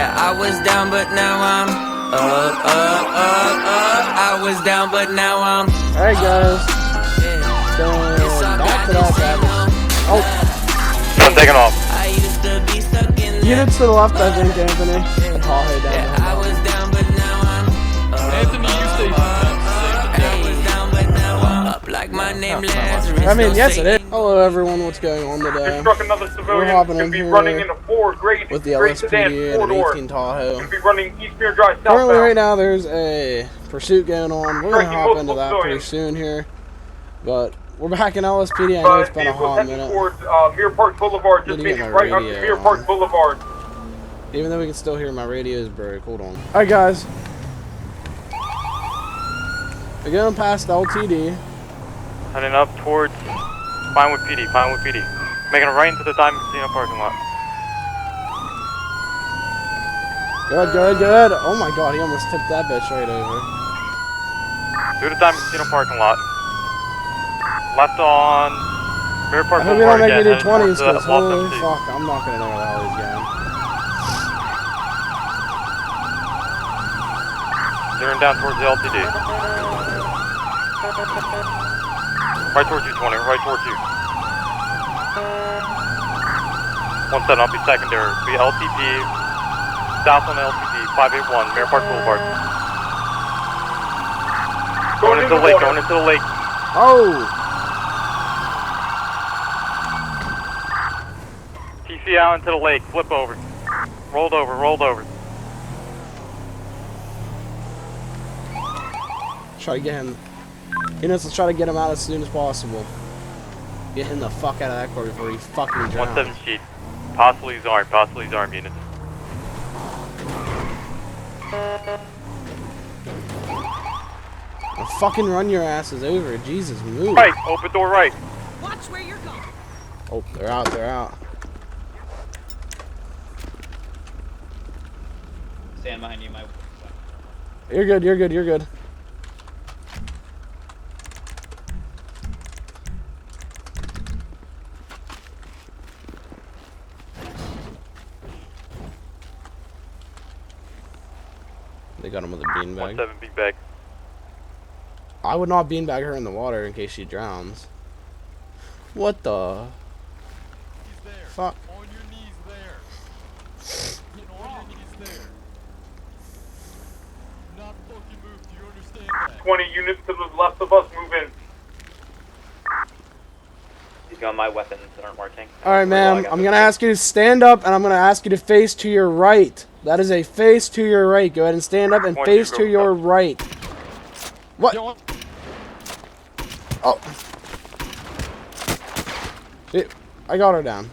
Yeah, I was down, but now I'm up. I was down, but now I'm. Alright, guys. Going back to that savage. Oh. I'm taking off. Units to the left, I think, Anthony. Tahoe down there. I was down, but now I'm up. Anthony, you stay Like my name Lazarus. I mean, yes, it is. Hello, everyone. What's going on today? We're hopping in here with the LSPD and an 18 Tahoe. Currently, right now, there's a pursuit going on. We're going to hop into that pretty soon here. But we're back in LSPD. I know it's been a hot minute. Mirror Park Boulevard, just meeting right on Mirror Park Boulevard. Even though we can still hear my radio's broke. Hold on. Alright, guys. We're going past LTD. Heading up towards Vinewood PD, Vinewood PD. Making a right into the Diamond Casino parking lot. Good, good, good. Oh my god, he almost tipped that bitch right over. Through the Diamond Casino parking lot. Left on Mirror Park I hope we don't Boulevard make again. me do 20s, because holy Lost MC. fuck, I'm not gonna know where the hell he's going. Turning down towards the LTD. Right towards you, 20. Right towards you. 17, I'll be secondary. Be LTD. South on LTD. 581, Mirror Park Boulevard. Going into the lake, going into the lake. Oh! TC out into the lake. Flip over. Rolled over, rolled over. Try to get him. Let's try to get him out as soon as possible. Get him the fuck out of that car before he fucking drowns. 17 sheet. Possibly his arm units. Well, fucking run your asses over. Jesus, move. Right, open door right. Watch where you're going. Oh, they're out, they're out. Stand behind you, my. You're good, you're good, you're good. They got him with a beanbag. 17 big bag. I would not beanbag her in the water in case she drowns. What the? He's there. Fuck. On your knees there. Get on your knees there. Not fucking move. Do you understand that? 20 units to the left of us, move in. He's got my weapons that aren't working. Alright, ma'am. I'm going to ask you to stand up, and I'm going to ask you to face to your right. That is a face to your right. Go ahead and stand up and face to your right. What? Oh. Shit. I got her down.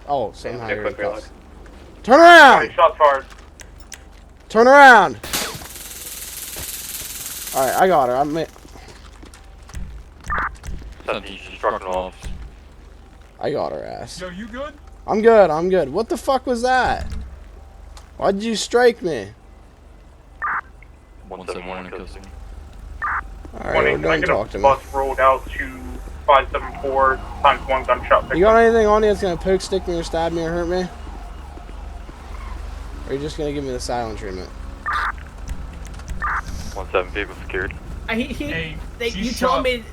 Oh, somehow you're in cuffs. Turn around! Shots fired. Turn around! Alright, I got her. I'm... 17 struck off. I got her ass. Yo, you good? I'm good, I'm good. What the fuck was that? Why'd you strike me? 171 in custody. Alright, don't talk to me. Bus rolled out to 574 times 1 gunshot victim. You got anything on you that's gonna poke, stick me, or stab me, or hurt me? Or are you just gonna give me the silent treatment? 17 vehicle secured. You told me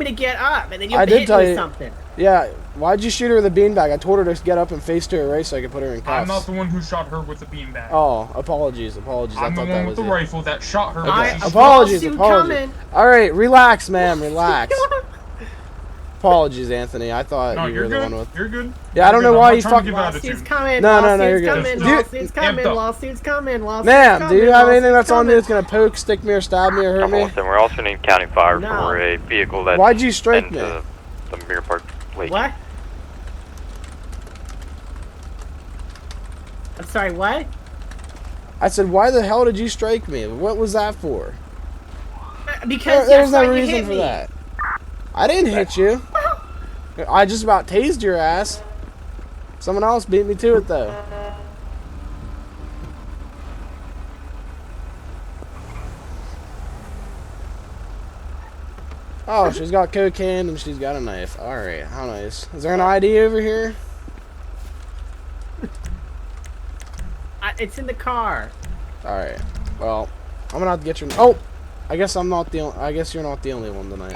to get up, and then you I did hit tell me you. something. Yeah, why'd you shoot her with a beanbag? I told her to get up and face to her right so I could put her in cuffs. I'm not the one who shot her with the beanbag. Oh, apologies, apologies. I'm I the thought one that with was the it. rifle that shot her. Okay. Apologies, apologies. Alright, relax, ma'am, relax. Apologies, Anthony. I thought you were the one with... You're good. Yeah, I don't know why you fucking... Lawsuits coming. No, you're good. Lawsuits coming. Lawsuits coming. Ma'am, do you have anything that's on me that's gonna poke, stick me, or stab me, or hurt me? We're also needing county fire for a vehicle that... Why'd you strike me? The Mirror Park Lake. What? I'm sorry, what? I said, why the hell did you strike me? What was that for? Because there's no reason for that. I didn't hit you. I just about tased your ass. Someone else beat me to it, though. Oh, she's got cocaine and she's got a knife. Alright, how nice. Is there an ID over here? It's in the car. All right. Well, I'm gonna have to get your. Oh, I guess I'm not the. I guess you're not the only one tonight.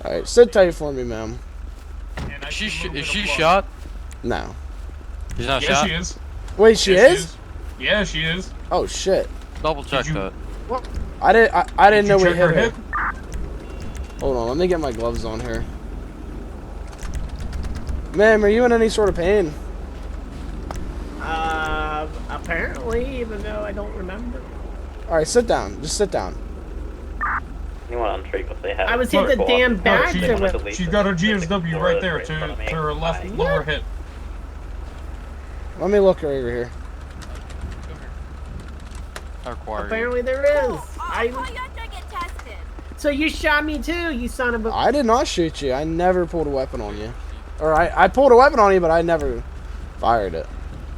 All right, sit tight for me, ma'am. And Is she shot? No. She's not Yeah, shot? she is. Wait, she Yeah, is? Yeah, she is. Oh shit. Double check you- that. I didn't know we check hit her her. hip? Hold on, let me get my gloves on here. Ma'am, are you in any sort of pain? Apparently, even though I don't remember. All right, sit down. Just sit down. Anyone on frequency has I was hit the damn back. She's got her GSW right there to her left lower hip. Let me look over here. I require you. Apparently there is. So you shot me too, you son of a. I did not shoot you. I never pulled a weapon on you. Or I pulled a weapon on you, but I never fired it.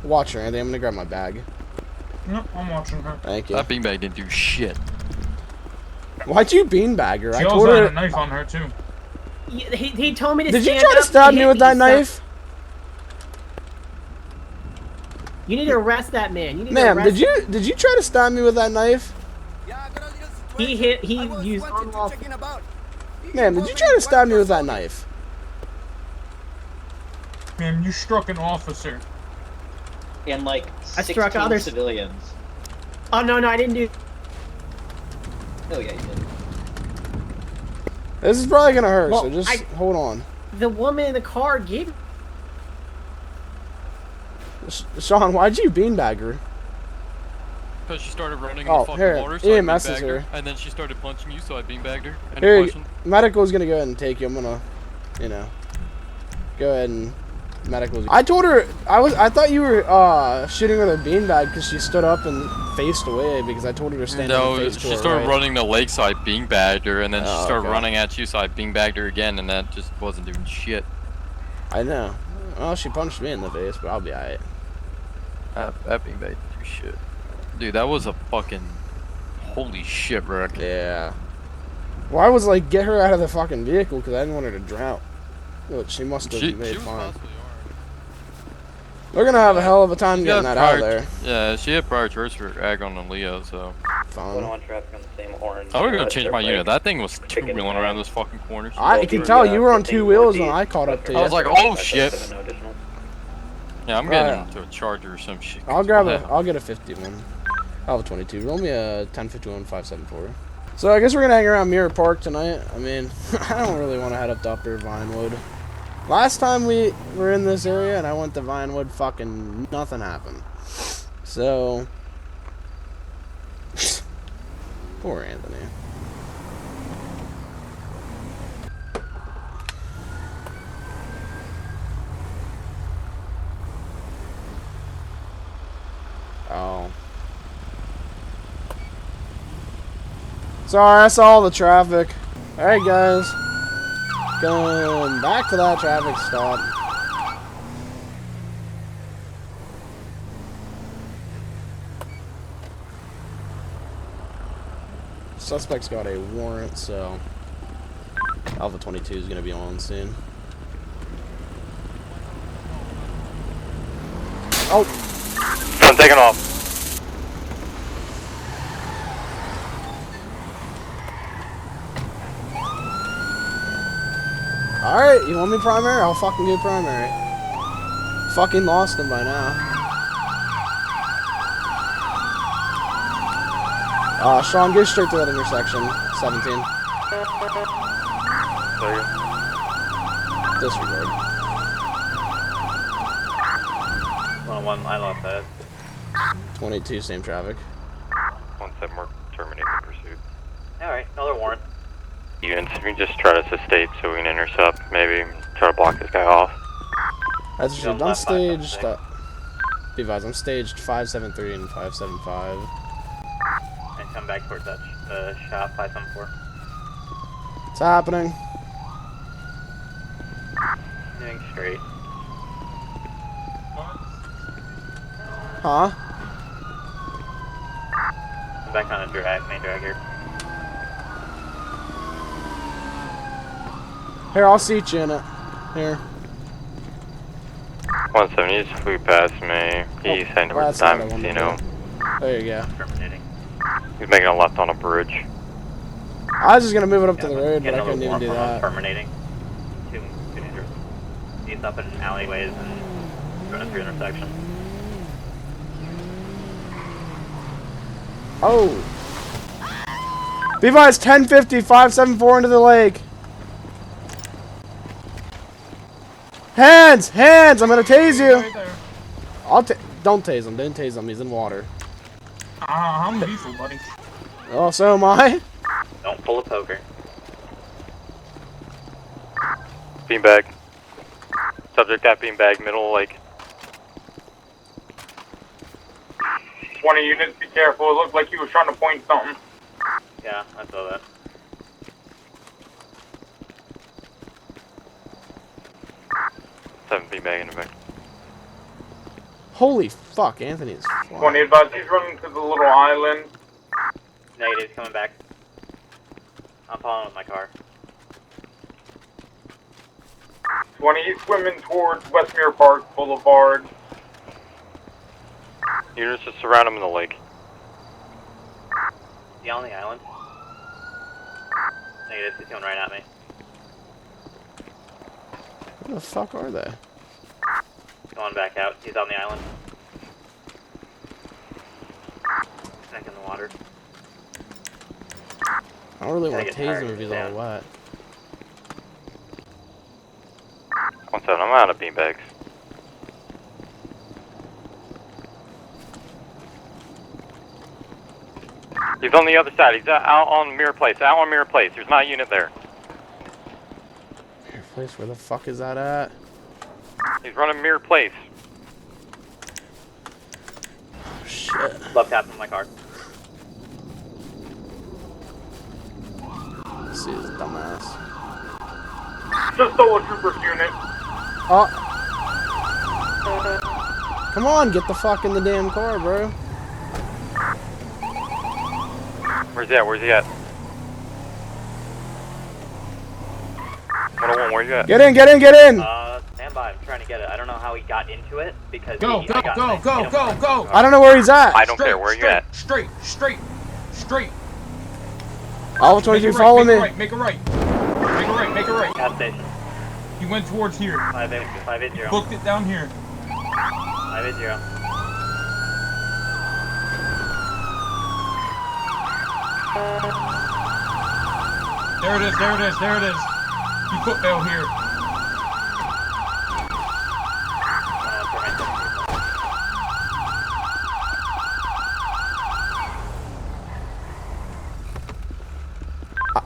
Watch her, Anthony. I'm gonna grab my bag. Nope, I'm watching her. Thank you. That beanbag didn't do shit. Why'd you beanbag her? She I told also had her. a knife on her too. He told me to Did you stand try to up, stab he me hit with that so- knife? You need to arrest that man. You need Ma'am, to arrest did you try to stab me with that knife? He used unlawful. Ma'am, did you try to stab me with that knife? Man, you struck an officer. And like I struck 16 others. civilians. Oh no, I didn't do. Oh yeah, you did. This is probably gonna hurt, Well, so just hold on. The woman in the car gave. Sean, why'd you beanbag her? Because she started running in Oh, the fucking here, water, so EMS I is beanbagged here. her. And then she started punching you, so I beanbagged her. Any Here, questions? medical's gonna go ahead and take you. I'm gonna, go ahead and medical's. I told her I thought you were shooting her with a beanbag because she stood up and faced away because I told her to stand up and No, face to she her started right. running the lake, so I beanbagged her, and then she Oh, started okay. running at you, so I beanbagged her again, and that just wasn't doing shit. I know. Well, she punched me in the face, but I'll be alright. That beanbag didn't do shit. Dude, that was a fucking holy shit wreck. Yeah. Well, I was like, get her out of the fucking vehicle because I didn't want her to drown. But she must have She made was fine. possibly We're gonna have a hell of a time She getting got that out of prior- there. Yeah, she had prior charge for Agon and Leo, so. Fine. 101 traffic on the same orange. I was gonna change my unit. That thing was two-wheeling around those fucking corners. I can tell you were on two wheels when I caught up to you. I was like, oh shit. No additional. Yeah, I'm getting into a Charger or some shit. I'll get a 51. I'll have a 22. Roll me a 1051 574. So I guess we're gonna hang around Mirror Park tonight. I mean, I don't really want to head up to Upper Vinewood. Last time we were in this area and I went to Vinewood, fucking nothing happened. So, poor Anthony. Oh. Sorry, I saw all the traffic. Alright, guys. Going back to that traffic stop. Suspect's got a warrant, so Alpha 22 is going to be on soon. Oh! I'm taking off. Alright, you want me primary? I'll fucking do primary. Fucking lost him by now. Sean, go straight to that intersection. 17. Disregard. 101, I lost that. 22, same traffic. 17, we're terminating pursuit. Alright, another warrant. Units, we just try to sustain so we can intercept, maybe try to block this guy off. That's You're on just, I'm left, staged. 576. Be advised, I'm staged 573 and 575. And come back towards that shop 574. What's happening? Moving straight. Huh? I'm back on a drag, main drag here. Here, I'll seat you in it. Here. 170, he just flew past me. He's heading towards the Diamond Casino. There you go. Terminating. He's making a left on a bridge. I was just gonna move it up to the road, but I couldn't even do that. Terminating. Too dangerous. He's up in alleyways and running through intersections. Oh. Levi's 1050, 574 into the lake. Hands! Hands! I'm gonna tase you! Right there. Don't tase him, don't tase him, he's in water. I'm lethal, buddy. Oh, so am I? Don't pull a poker. Beanbag. Subject at beanbag, middle of the lake. 20 units, be careful. It looked like he was trying to point something. Yeah, I saw that. Seven beanbag in the back. Holy fuck, Anthony is 20 flying. advised, he's running to the little island. Negative, coming back. I'm following with my car. 20, he's swimming towards Westmere Park Boulevard. Units just surround him in the lake. Is he on the island? Negative, he's coming right at me. Where the fuck are they? Going back out. He's on the island. Back in the water. I don't really want to Gotta get tase tired him if of he's it, all man. wet. 17, I'm out of beanbags. He's on the other side. He's out on Mirror Place. Out on Mirror Place. There's not a unit there. Mirror Place, where the fuck is that at? He's running Mirror Place. Oh, shit. Left tap in my car. Let's see this dumbass. Just stole a trooper's unit. Oh. Come on, get the fuck in the damn car, bro. Where's he at? Where's he at? 101, where you at? Get in, get in, get in! Stand by. I'm trying to get it. I don't know how he got into it because Go, I go, got go, hit go, him go, with- go! I don't know where he's at. I don't care. Where you at? Straight. Alpha 22, follow me. Make a right. Make a right. Gas station. He went towards here. 580. Booked it down here. 580. There it is. You put bail here.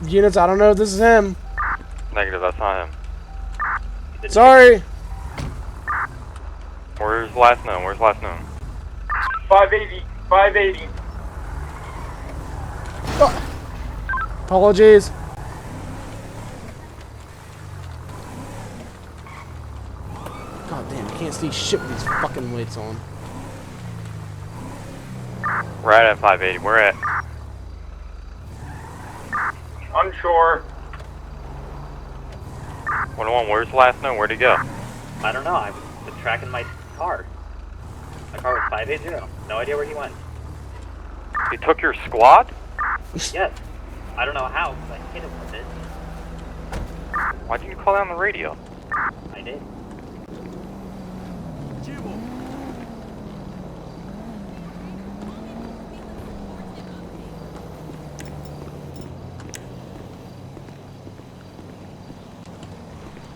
Units, I don't know if this is him. Negative, that's not him. Sorry. Where's last known? Where's last known? 580. Apologies. God damn, I can't see shit with these fucking lights on. Right at 580. Where at? Unsure. 101, where's last known? Where'd he go? I don't know. I was tracking my car. My car was 580. No idea where he went. He took your squad? Yes. I don't know how, but I hit him with it. Why didn't you call that on the radio? I did.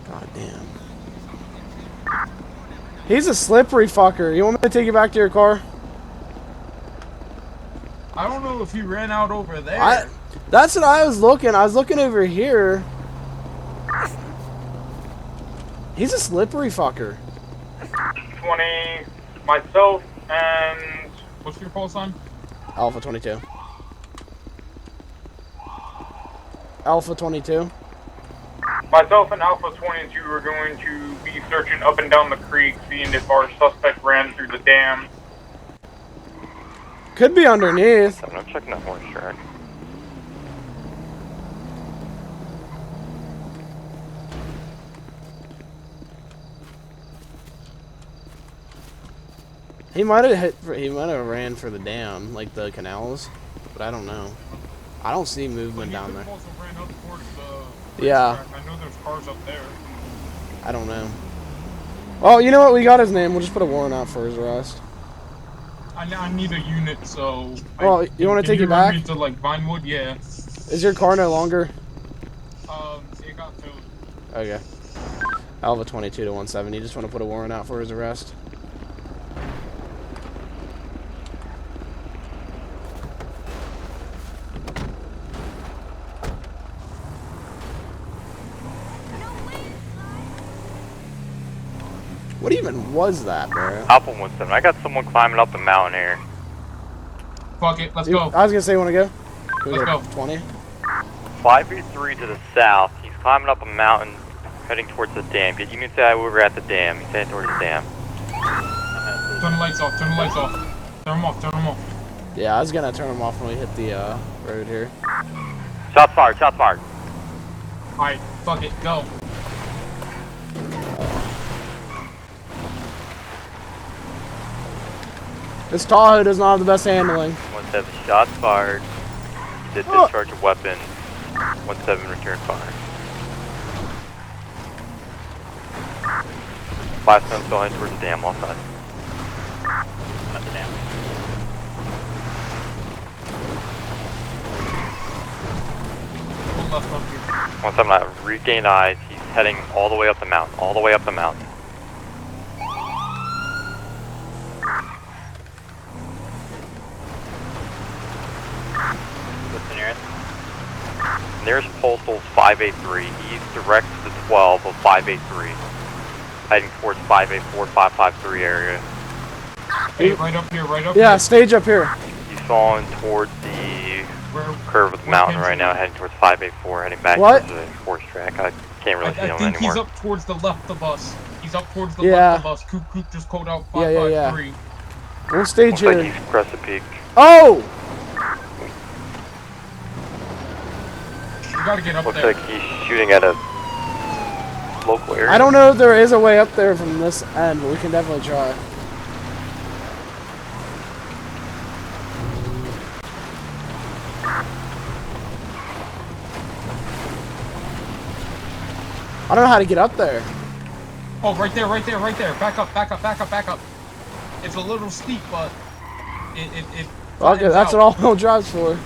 God damn. He's a slippery fucker. You want me to take you back to your car? I don't know if he ran out over there. That's what I was looking. I was looking over here. He's a slippery fucker. 20, myself, and... What's your call sign? Alpha 22. Alpha 22. Myself and Alpha 22 are going to be searching up and down the creek, seeing if our suspect ran through the dam. Could be underneath. I'm checking that horse track. He might have ran for the dam, like the canals, but I don't know. I don't see movement down there. Also ran up towards the yeah. racetrack. I know there's cars up there. I don't know. Well, you know what? We got his name. We'll just put a warrant out for his arrest. I need a unit, so. Well, you want to take it back? Me to like Vinewood, yeah. Is your car no longer? It got towed. Okay. I'll have a 22 to 170. You just want to put a warrant out for his arrest. What even was that, bro? Alpha 17. I got someone climbing up the mountain here. Fuck it, let's go. I was gonna say, want to go? Let's go. 20. 583 to the south. He's climbing up a mountain, heading towards the dam. Get units out over at the dam. He's heading towards the dam. Turn the lights off. Turn the lights off. Turn them off. Turn them off. Yeah, I was gonna turn them off when we hit the road here. Shots fired. Shots fired. All right, fuck it, go. This Tahoe does not have the best handling. 17 shots fired. He did discharge a weapon. 17 return fire. 5-7 still heading towards the dam off side. I'm at the dam. Pull left up here. 17 I regained eyes. He's heading all the way up the mountain. All the way up the mountain. What's the nearest? Nearest postal's 583. He's direct to the 12 of 583. Heading towards 584, 553 area. Hey, right up here, right up Yeah, here. stage up here. He's falling towards the curve of the mountain right now, heading towards 584, heading back towards the horse track. I can't really see him I think anymore. he's up towards the left of us. He's up towards the Yeah. left of us. Coop just called out Yeah, 553. We'll stage Looks here. like he's across the peak. Oh! We gotta get up Looks there. like he's shooting at a local area. I don't know if there is a way up there from this end, but we can definitely try. I don't know how to get up there. Oh, right there, right there, right there. Back up, back up, back up, back up. It's a little steep, but it Okay, that's what all-wheel drive's for.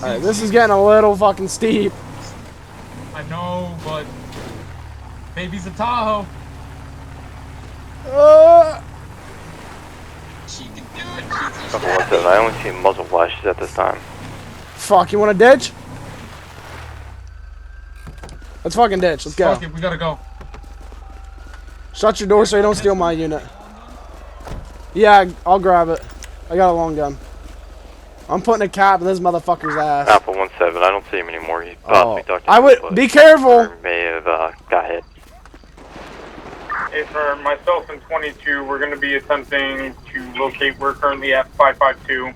Alright, this is getting a little fucking steep. I know, but baby's a Tahoe. She can do it. She's Couple 17, I only see muzzle flashes at this time. Fuck, you want to ditch? Let's fucking ditch. Let's go. Fuck it, we gotta go. Shut your door so you don't steal my unit. Yeah, I'll grab it. I got a long gun. I'm putting a cap in this motherfucker's ass. Alpha 17, I don't see him anymore. He possibly ducked I would into be careful. or may have got hit. Hey, for myself and 22, we're going to be attempting to locate. We're currently at 552.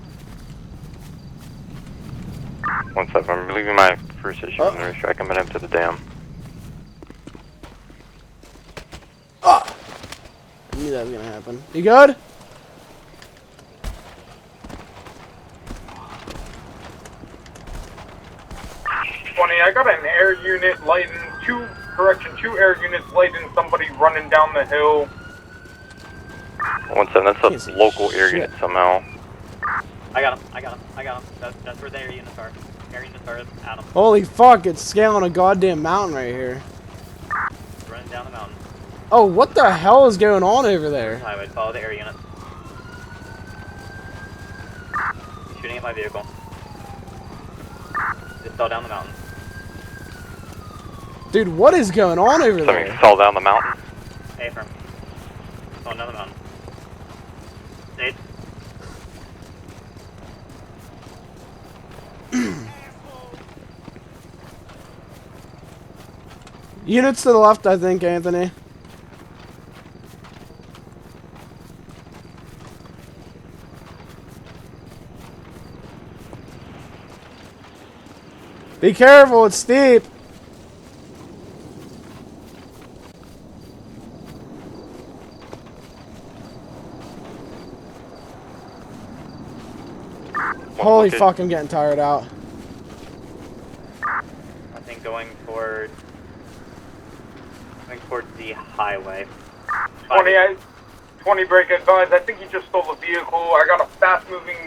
17, I'm relieving my first issue on the racetrack. I'm heading to the dam. I knew that was gonna happen. You good? I got an air unit lighting, two air units lighting somebody running down the hill. 17, that's a local air unit somehow. I got him. That's where the air units are. Air units are at him. Holy fuck, it's scaling a goddamn mountain right here. Running down the mountain. Oh, what the hell is going on over there? Highway, follow the air unit. He's shooting at my vehicle. Just fell down the mountain. Dude, what is going on over Something there? fell down the mountain. A-firm. Falling down the mountain. Stage. Units to the left, I think, Anthony. Be careful, it's steep. Holy fuck, I'm getting tired out. I think going towards the highway. 20 break advised. I think he just stole a vehicle. I got a fast moving,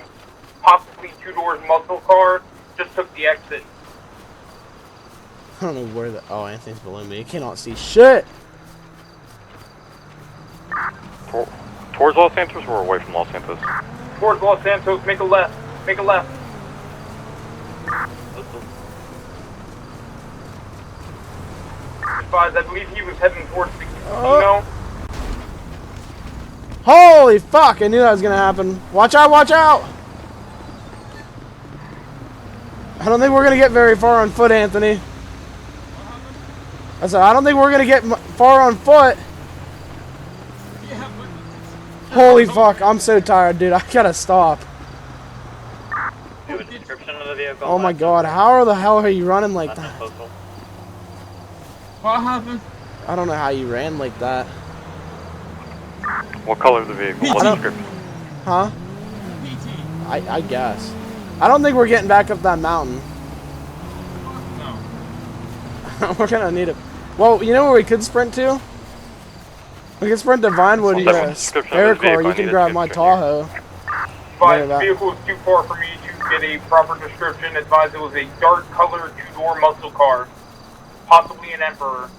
possibly 2-door muscle car. Just took the exit. I don't know where the... Oh, Anthony's below me. He cannot see shit. Towards Los Santos or away from Los Santos? Towards Los Santos. Make a left. Make a left. Advised, I believe he was heading towards the casino. Holy fuck, I knew that was gonna happen. Watch out, watch out! I don't think we're gonna get very far on foot, Anthony. I said, I don't think we're gonna get far on foot. Holy fuck, I'm so tired, dude. I gotta stop. Do a description of the vehicle. Oh my god, how the hell are you running like that? What happened? I don't know how you ran like that. What color of the vehicle? What description? Huh? PT. I guess. I don't think we're getting back up that mountain. No. We're gonna need it. Well, you know where we could sprint to? We could sprint to Vinewood and get a spare car. You can grab my Tahoe. But the vehicle is too far for me to get a proper description. Advised it was a dark colored 2-door muscle car. Possibly an Emperor.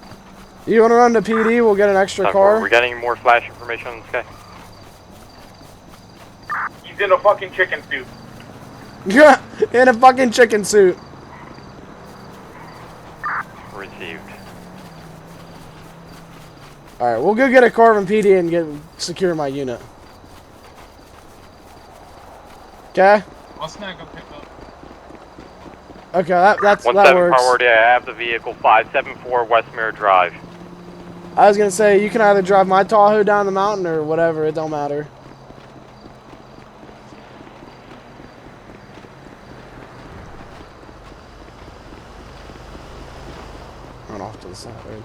You want to run to PD? We'll get an extra car. We're getting more flash information on this guy. He's in a fucking chicken suit. Yeah, in a fucking chicken suit. Received. Alright, we'll go get a car from PD and secure my unit. Okay? I'll snag a pickup. Okay, that works. Priority, I have the vehicle 574 West Mirror Drive. I was gonna say, you can either drive my Tahoe down the mountain or whatever, it don't matter. Run off to the side road.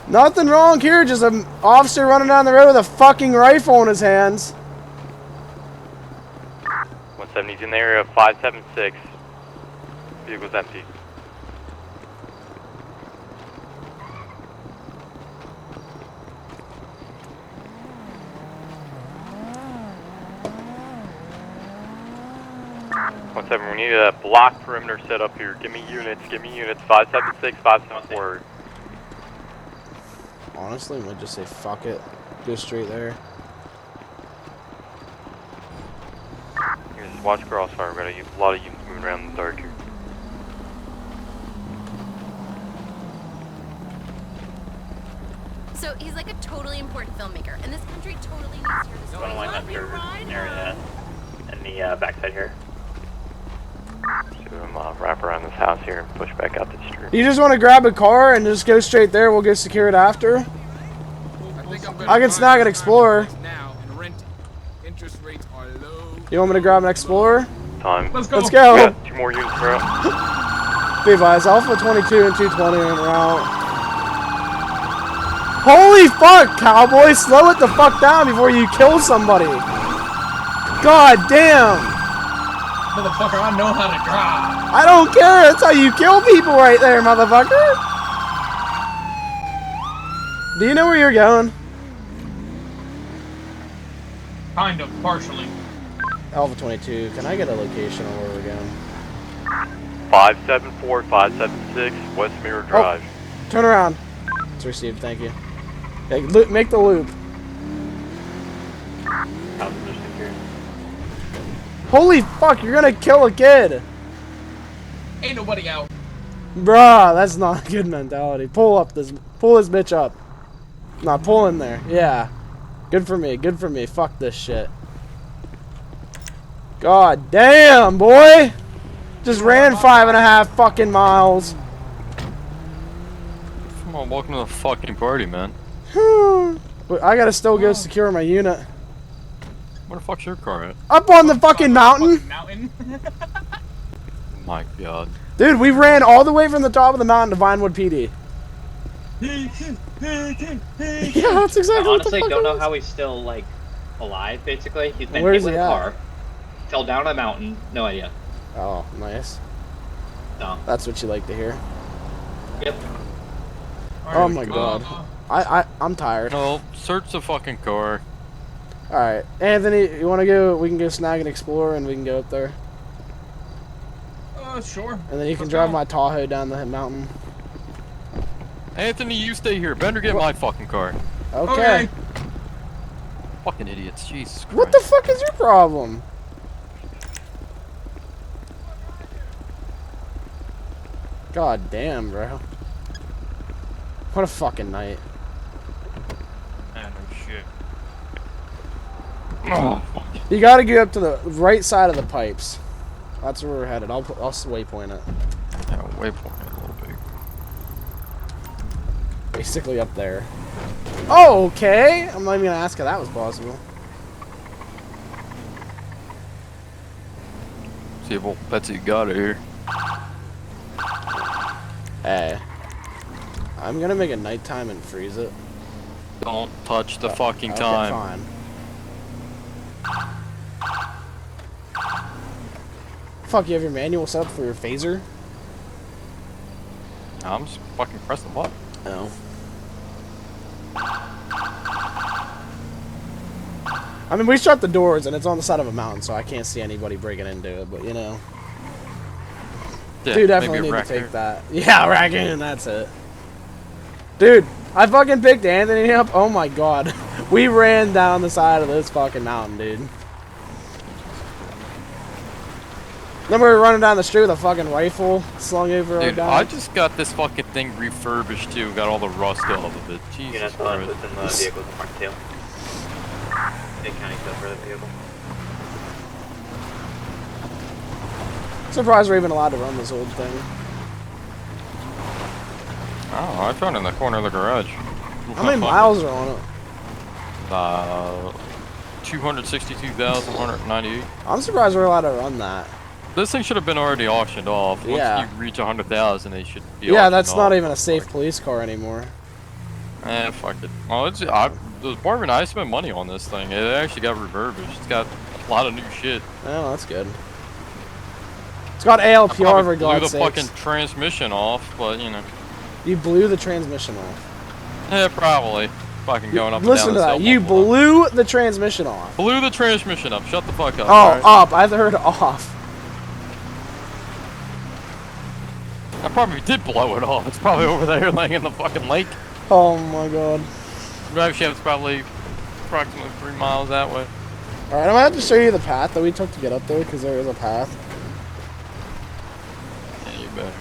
Nothing wrong here, just an officer running down the road with a fucking rifle in his hands. 170's in the area of 576. Vehicle's empty. We need a block perimeter set up here. Give me units, 576, 574. Honestly, I might just say fuck it. Go straight there. Just watch crossfire. We're gonna use a lot of units moving around in the dark here. So he's like a totally important filmmaker, and this country totally needs to hear this story. Love your area in the backside here. So I'm wrap around this house here and push back out the street. You just want to grab a car and just go straight there? We'll go secure it after. I can snag an Explorer. You want me to grab an Explorer? Time. Let's go. Let's go. We got 2 more units for out. Be advised, Alpha 22 and 220 are en route. Holy fuck, cowboy! Slow it the fuck down before you kill somebody. God damn! Motherfucker, I know how to drive. I don't care. That's how you kill people right there, motherfucker. Do you know where you're going? Kind of, partially. Alpha 22, can I get a location on where we're going? 574, 576, West Mirror Drive. Oh, turn around. It's received, thank you. Hey, make the loop. Holy fuck, you're gonna kill a kid! Ain't nobody out. Bruh, that's not a good mentality. Pull this bitch up. Nah, pull in there. Yeah. Good for me, good for me. Fuck this shit. God damn, boy! Just ran 5.5 fucking miles. Come on, welcome to the fucking party, man. But I gotta still go secure my unit. Where the fuck's your car at? Up on the fucking mountain? Oh my god. Dude, we ran all the way from the top of the mountain to Vinewood PD. Yeah, that's exactly I honestly what the fuck don't know how he's still, like, alive, basically. He's been Where hit is with he a at? car. Fell down a mountain. No idea. Oh, nice. No. That's what you like to hear. Yep. Oh my god. I'm tired. No, search the fucking car. Alright. Anthony, you wanna go? We can go snag and explore and we can go up there. Sure. And then you can drive my Tahoe down the mountain. Anthony, you stay here. Better get my fucking car. Okay. Fucking idiots. Jesus Christ. What the fuck is your problem? God damn, bro. What a fucking night. Man, no shit. Oh, fuck. You gotta get up to the right side of the pipes. That's where we're headed. I'll waypoint it. Yeah, waypoint it a little bit. Basically up there. Oh, okay. I'm not even gonna ask if that was possible. See if old Betsy got it here. Hey. I'm gonna make it nighttime and freeze it. Don't touch the fucking time. Fine. Fuck, you have your manual set up for your phaser? I'm just fucking pressing the button. No. I mean, we shut the doors and it's on the side of a mountain, so I can't see anybody breaking into it, but you know. Yeah, Dude, definitely need to take that. Yeah, raccoon, that's it. Dude, I fucking picked Anthony up. Oh my god. We ran down the side of this fucking mountain, dude. Then we were running down the street with a fucking rifle slung over our back. I just got this fucking thing refurbished too. Got all the rust off of it. Jesus Christ. Within the vehicles in Mark 2. Big county code for the vehicle. Surprised we're even allowed to run this old thing. Oh, I found it in the corner of the garage. How many miles are on it? 262,198. I'm surprised we're allowed to run that. This thing should have been already auctioned off. Once Yeah. you reach 100,000, they should be Yeah, that's not off. even a safe police car anymore. Fuck it. Well, it's Barbara and I spent money on this thing. It actually got refurbished. It's got a lot of new shit. Oh, that's good. It's got ALPR for blew the God's sakes. fucking transmission off, but you know. You blew the transmission off. Yeah, probably. Fucking going up and Listen down to the that. You blew the transmission off. Blew the transmission up. Shut the fuck up. Oh, right? up. I heard off. I probably did blow it off. It's probably over there laying in the fucking lake. Oh my god. Drive shaft's probably approximately 3 miles that way. Alright, I'm gonna have to show you the path that we took to get up there, because there is a path. Yeah, you better.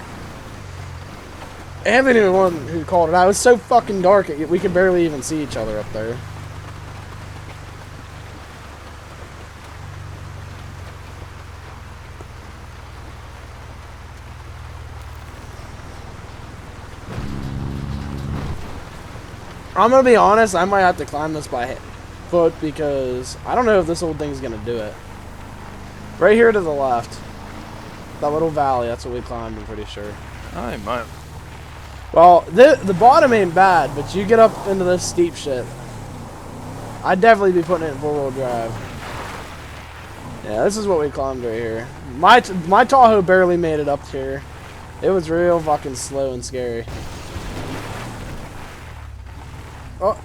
Anthony was the one who called it out. It was so fucking dark, we could barely even see each other up there. I'm gonna be honest, I might have to climb this by foot because I don't know if this old thing's gonna do it. Right here to the left. That little valley, that's what we climbed, I'm pretty sure. I might. Well, the bottom ain't bad, but you get up into this steep shit. I'd definitely be putting it in 4-wheel drive. Yeah, this is what we climbed right here. My Tahoe barely made it up here. It was real fucking slow and scary. Oh.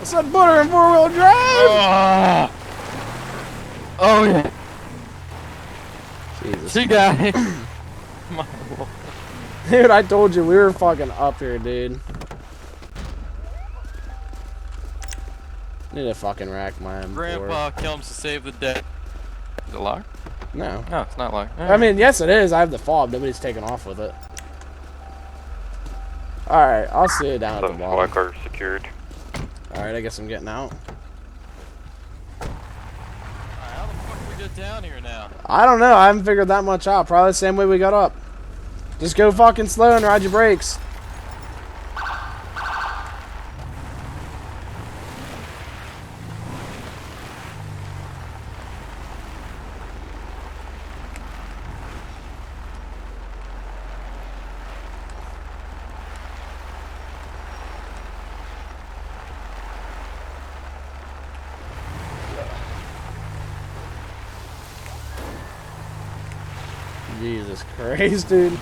I said put her in 4-wheel drive! Oh yeah. Jesus. She got it. Dude, I told you, we were fucking up here, dude. Need to fucking rack my M4. Grandpa comes to save the day. Is it locked? No. No, it's not locked. I mean, yes it is. I have the fob. Nobody's taking off with it. Alright, I'll see you down at the bottom. Black car secured. Alright, I guess I'm getting out. How the fuck do we get down here now? I don't know. I haven't figured that much out. Probably the same way we got up. Just go fucking slow and ride your brakes. Jesus Christ, dude.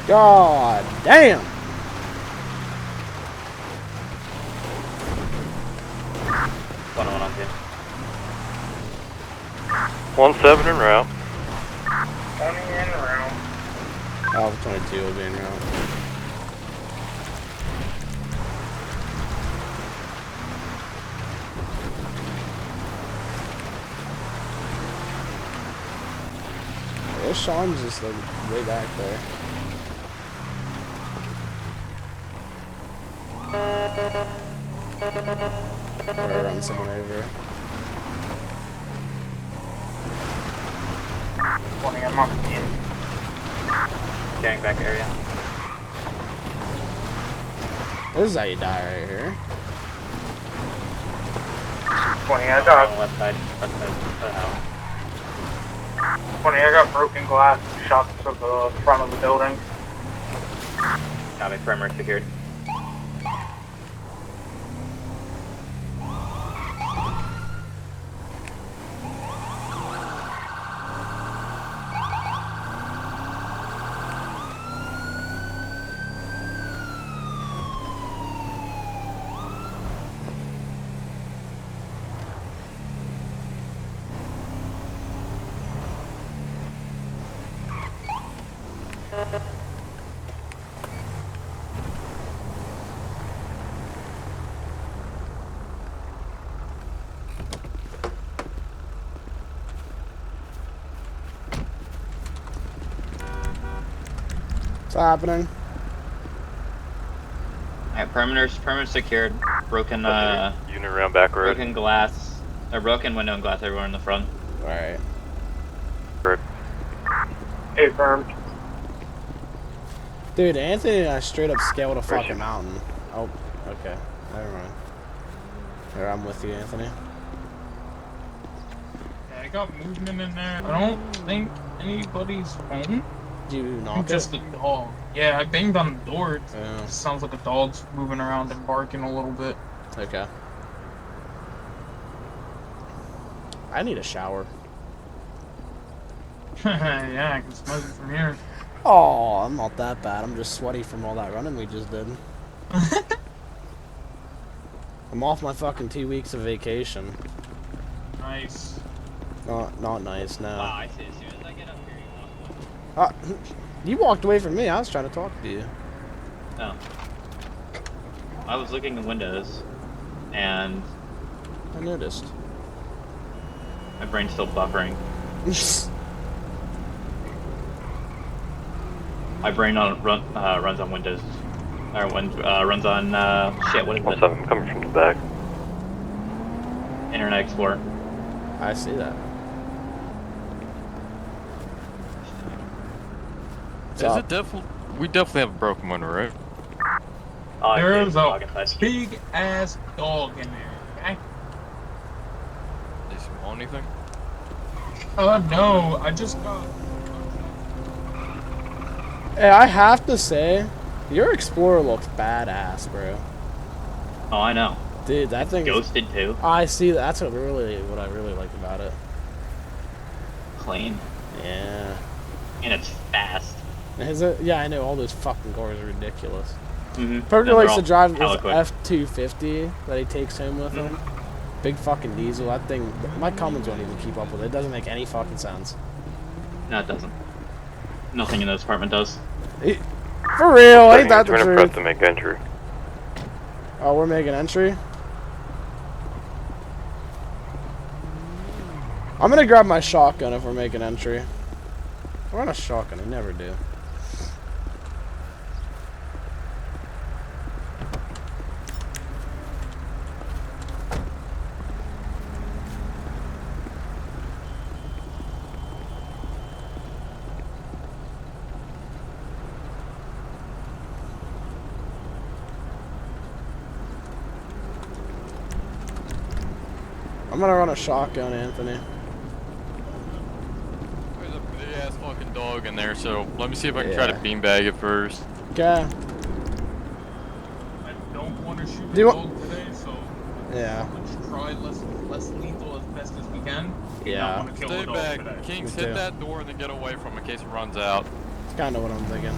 God damn. One on here. 17 en route. 20 en route. Alpha 22 will be en route. There's Sean's just like way back there. Or run someone over. 20, I'm on in. Getting back area. This is how you die right here. 20, I On got. the left side. Left side. 20, I got broken glass shots to the front of the building. Got me perimeter secured. What's happening? Alright, perimeter secured. Broken Unit around back road. broken glass. Or broken window and glass everywhere in the front. Alright. Affirmed. Dude, Anthony and I straight up scaled a fucking mountain. Oh, okay. Never mind. Here, I'm with you, Anthony. Yeah, I got movement in there. I don't think anybody's home. Do you knock Just a dog. Yeah, I banged on the door. It Yeah. sounds like a dog's moving around and barking a little bit. Okay. I need a shower. Yeah, I can smell it from here. Oh, I'm not that bad. I'm just sweaty from all that running we just did. I'm off my fucking 2 weeks of vacation. Nice. Not nice, no. Wow, I see. As soon as I get up here, you walk away. You walked away from me. I was trying to talk to you. No. I was looking at windows, and I noticed. my brain's still buffering. My brain runs on Windows. Or runs on, shit, what is it? I'm coming from the back. Internet Explorer. I see that. Is it we definitely have a broken window, right? Oh, There's dog a inside. big ass dog in there, okay? They smell anything? No, I just got... Hey, I have to say, your Explorer looks badass, bro. Oh, I know. Dude, that thing. Ghosted too. I see. That's what I really like about it. Clean. Yeah. And it's fast. Is it? Yeah, I know. All those fucking cars are ridiculous. Mm-hmm. Parker likes to drive his eloquent. F-250 that he takes home with him. Big fucking diesel. That thing. My Cummins won't even keep up with it. It doesn't make any fucking sense. No, it doesn't. Nothing in this apartment does. For real, ain't that the We're gonna truth? press to make entry. Oh, we're making entry? I'm gonna grab my shotgun if we're making entry. I run a shotgun, I never do. I'm gonna run a shotgun, Anthony. There's a big ass fucking dog in there, so let me see if I can try to beanbag it first. Okay. I don't want to shoot a dog today, so let's try less lethal as best as we can. Yeah. Want to kill Stay a dog back. today. Kings, hit that door and then get away from it in case it runs out. It's kind of what I'm thinking.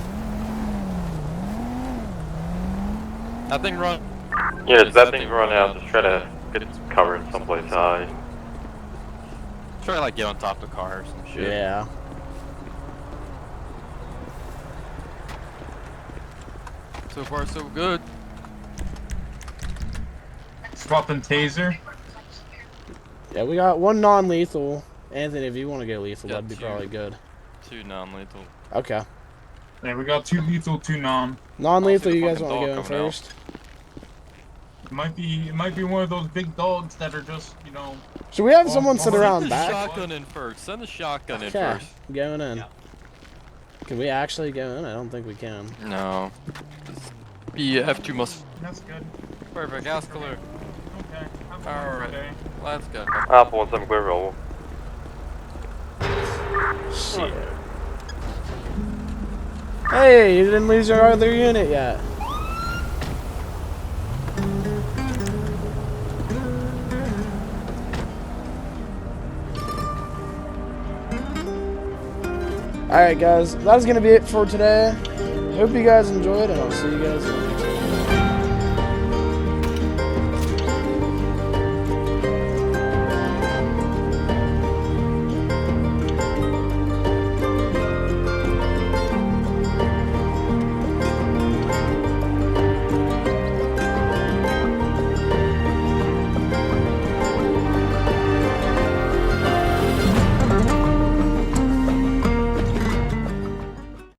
That thing run. Yeah, if that thing run out, just try to get covered someplace high. Try to like get on top of the car or some shit. Yeah. So far, so good. Swapping taser. Yeah, we got one non-lethal. Anthony, if you want to go lethal, that'd be probably good. 2 non-lethal. Okay. Yeah, we got 2 lethal, 2 non. Non-lethal, you guys want to go in first? It might be one of those big dogs that are just, you know. Should we have someone sit around Send the back? shotgun in first. Send the shotgun in Okay, first. going in. Can we actually go in? I don't think we can. No. F2 must. That's good. Perfect. Gas clear. Okay. Alright. Let's go. Alpha 17 clear roll. Shit. Hey, you didn't lose your other unit yet. Alright guys, that's going to be it for today. Hope you guys enjoyed, and I'll see you guys later.